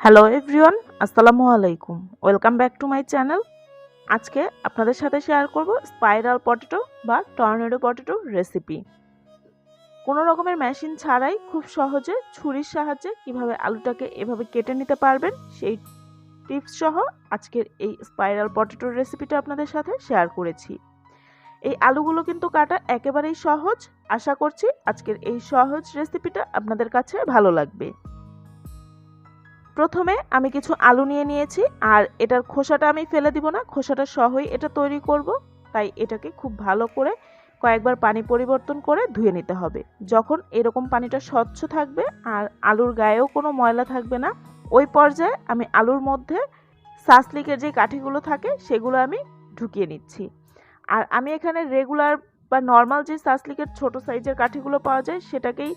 Hello everyone, আসসালামু আলাইকুম। Welcome back to my channel. আজকে আপনাদের সাথে শেয়ার করব স্পাইরাল পটেটো বা টর্নেডো পটেটো রেসিপি। কোনো রকমের মেশিন ছাড়াই খুব সহজে ছুরির সাহায্যে কিভাবে আলুটাকে এভাবে কেটে নিতে পারবেন সেই টিপস সহ আজকের এই স্পাইরাল পটেটোর রেসিপিটা আপনাদের সাথে শেয়ার করেছি। এই আলুগুলো কিন্তু কাটা একেবারেই সহজ। আশা করছি আজকের এই সহজ রেসিপিটা আপনাদের কাছে ভালো লাগবে। প্রথমে আমি কিছু আলু নিয়ে নিয়েছি, আর এটার খোসাটা আমি ফেলে দিব না, খোসাটা সহই এটা তৈরি করব। তাই এটাকে খুব ভালো করে কয়েকবার পানি পরিবর্তন করে ধুয়ে নিতে হবে। যখন এরকম পানিটা স্বচ্ছ থাকবে আর আলুর গায়েও কোনো ময়লা থাকবে না, ওই পর্যায়ে আমি আলুর মধ্যে সাসলিকের যে কাঠিগুলো থাকে সেগুলো আমি ঢুকিয়ে নিচ্ছি। আর আমি এখানে রেগুলার বা নর্মাল যে সাসলিকের ছোট সাইজের কাঠিগুলো পাওয়া যায় সেটাকেই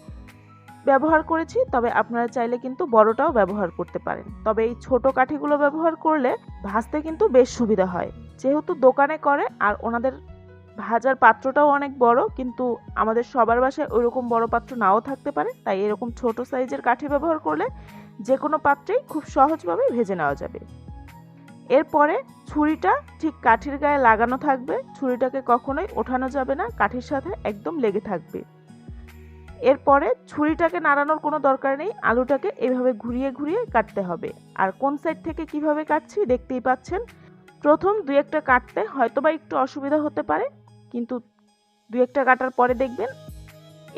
ব্যবহার করেছি, তবে আপনারা চাইলে কিন্তু বড়টাও ব্যবহার করতে পারেন। তবে এই ছোট কাঠিগুলো ব্যবহার করলে ভাজতে কিন্তু বেশ সুবিধা হয়, যেহেতু দোকানে করে আর ওনাদের ভাজার পাত্রটাও অনেক বড়, কিন্তু আমাদের সবার বাসায় ওইরকম বড় পাত্র নাও থাকতে পারে। তাই এরকম ছোট সাইজের কাঠি ব্যবহার করলে যে কোনো পাত্রেই খুব সহজভাবে ভেজে নেওয়া যাবে। এরপরে ছুরিটা ঠিক কাঠির গায়ে লাগানো থাকবে, ছুরিটাকে কখনোই ওঠানো যাবে না, কাঠির সাথে একদম লেগে থাকবে। এরপরে ছুরিটাকে নাড়ানোর কোনো দরকার নেই, আলুটাকে এভাবে ঘুরিয়ে ঘুরিয়ে কাটতে হবে। আর কোন সাইড থেকে কিভাবে কাটছি দেখতেই পাচ্ছেন। প্রথম দুই একটা কাটতে হয়তোবা একটু অসুবিধা হতে পারে, কিন্তু দুই একটা কাটার পরে দেখবেন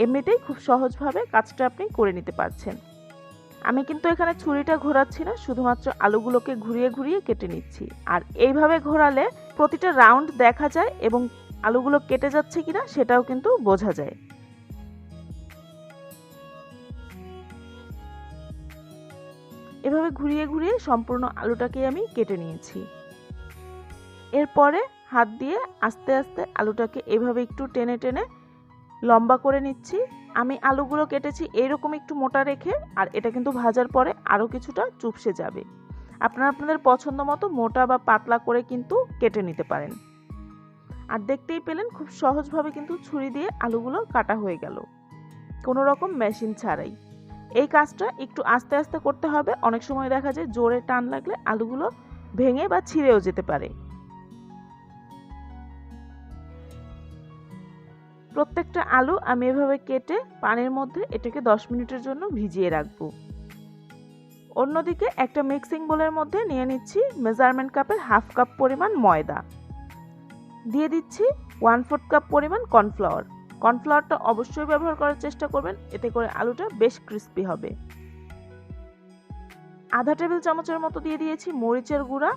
এমনিতেই খুব সহজভাবে কাজটা আপনি করে নিতে পারছেন। আমি কিন্তু এখানে ছুরিটা ঘোরাচ্ছি না, শুধুমাত্র আলুগুলোকে ঘুরিয়ে ঘুরিয়ে কেটে নিচ্ছি। আর এইভাবে ঘোরালে প্রতিটা রাউন্ড দেখা যায় এবং আলুগুলো কেটে যাচ্ছে কিনা সেটাও কিন্তু বোঝা যায়। এভাবে ঘুরিয়ে ঘুরিয়ে সম্পূর্ণ আলুটাকে আমি কেটে নিয়েছি। এরপরে হাত দিয়ে আস্তে আস্তে আলুটাকে এভাবে একটু টেনে টেনে লম্বা করে নিচ্ছি। আমি আলুগুলো কেটেছি এইরকম একটু মোটা রেখে, আর এটা কিন্তু ভাজার পরে আরও কিছুটা চুপসে যাবে। আপনারা আপনাদের পছন্দ মতো মোটা বা পাতলা করে কিন্তু কেটে নিতে পারেন। আর দেখতেই পেলেন খুব সহজভাবে কিন্তু ছুরি দিয়ে আলুগুলো কাটা হয়ে গেল, কোনো রকম মেশিন ছাড়াই। এই কাজটা একটু আস্তে আস্তে করতে হবে, অনেক সময় দেখা যায় জোরে টান লাগলে আলুগুলো ভেঙে বা ছিঁড়েও যেতে পারে। প্রত্যেকটা আলু আমি এভাবে কেটে পানির মধ্যে এটাকে 10 মিনিটের জন্য ভিজিয়ে রাখবো। অন্যদিকে একটা মিক্সিং বোলের মধ্যে নিয়ে নিচ্ছি মেজারমেন্ট কাপের হাফ কাপ পরিমাণ ময়দা, দিয়ে দিচ্ছি 1/4 কাপ পরিমাণ কর্নফ্লাওয়ার। কর্নফ্লাওয়ারটা অবশ্যই ব্যবহার করার চেষ্টা করবেন, এতে করে আলুটা বেশ ক্রিস্পি হবে। আধা টেবিল চামচের মতো দিয়ে দিয়েছি মরিচের গুঁড়া,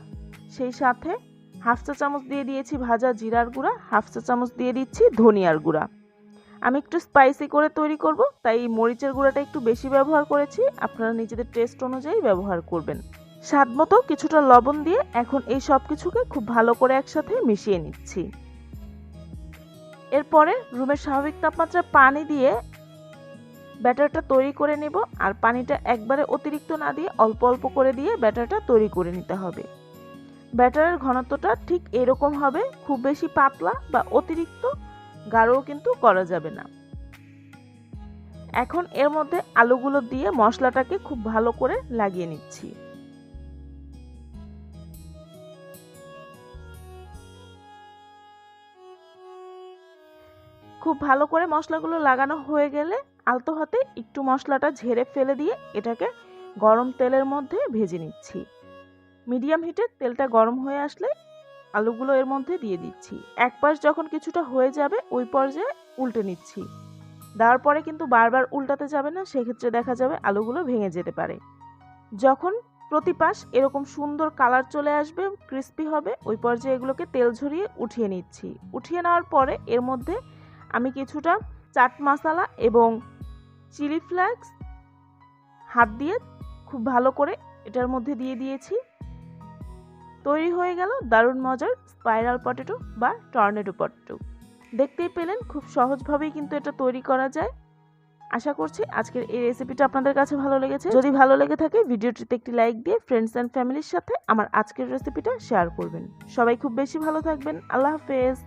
সেই সাথে হাফ চা চামচ দিয়ে দিয়েছি ভাজা জিরার গুঁড়া, হাফ চা চামচ দিয়ে দিচ্ছি ধনিয়ার গুঁড়া। আমি একটু স্পাইসি করে তৈরি করব, তাই মরিচের গুঁড়াটা একটু বেশি ব্যবহার করেছি, আপনারা নিজেদের টেস্ট অনুযায়ী ব্যবহার করবেন। স্বাদ মতো কিছুটা লবণ দিয়ে এখন এই সব কিছুকে খুব ভালো করে একসাথে মিশিয়ে নিচ্ছি। এরপরে রুমের স্বাভাবিক তাপমাত্রায় পানি দিয়ে ব্যাটারটা তৈরি করে নেব। আর পানিটা একবারে অতিরিক্ত না দিয়ে অল্প অল্প করে দিয়ে ব্যাটারটা তৈরি করে নিতে হবে। ব্যাটারের ঘনত্বটা ঠিক এরকম হবে, খুব বেশি পাতলা বা অতিরিক্ত গাঢ়ও কিন্তু করা যাবে না। এখন এর মধ্যে আলুগুলো দিয়ে মশলাটাকে খুব ভালো করে লাগিয়ে নিচ্ছি। খুব ভালো করে মশলাগুলো লাগানো হয়ে গেলে আলতো হাতে একটু মশলাটা ঝেড়ে ফেলে দিয়ে এটাকে গরম তেলের মধ্যে ভেজে নিচ্ছি। মিডিয়াম হিটে তেলটা গরম হয়ে আসলে আলুগুলো এর মধ্যে দিয়ে দিচ্ছি। এক পাশ যখন কিছুটা হয়ে যাবে ওই পর্যায়ে উল্টে নিচ্ছি। দেওয়ার পরে কিন্তু বারবার উল্টাতে যাবে না, সেক্ষেত্রে দেখা যাবে আলুগুলো ভেঙে যেতে পারে। যখন প্রতি পাশ এরকম সুন্দর কালার চলে আসবে, ক্রিস্পি হবে, ওই পর্যায়ে এগুলোকে তেল ঝরিয়ে উঠিয়ে নিচ্ছি। উঠিয়ে নেওয়ার পরে এর মধ্যে আমি কিছুটা চাট মশলা এবং চিলি ফ্লেক্স হাত দিয়ে খুব ভালো করে এটার মধ্যে দিয়ে দিয়েছি। তৈরি হয়ে গেল দারুণ মজার স্পাইরাল পটেটো বা টর্নেডো পটেটো। দেখতেই পেলেন খুব সহজভাবেই কিন্তু এটা তৈরি করা যায়। আশা করছি আজকের এই রেসিপিটা আপনাদের কাছে ভালো লেগেছে। যদি ভালো লেগে থাকে ভিডিওটিতে একটি লাইক দিয়ে ফ্রেন্ডস অ্যান্ড ফ্যামিলির সাথে আমার আজকের রেসিপিটা শেয়ার করবেন। সবাই খুব বেশি ভালো থাকবেন। আল্লাহ হাফেজ।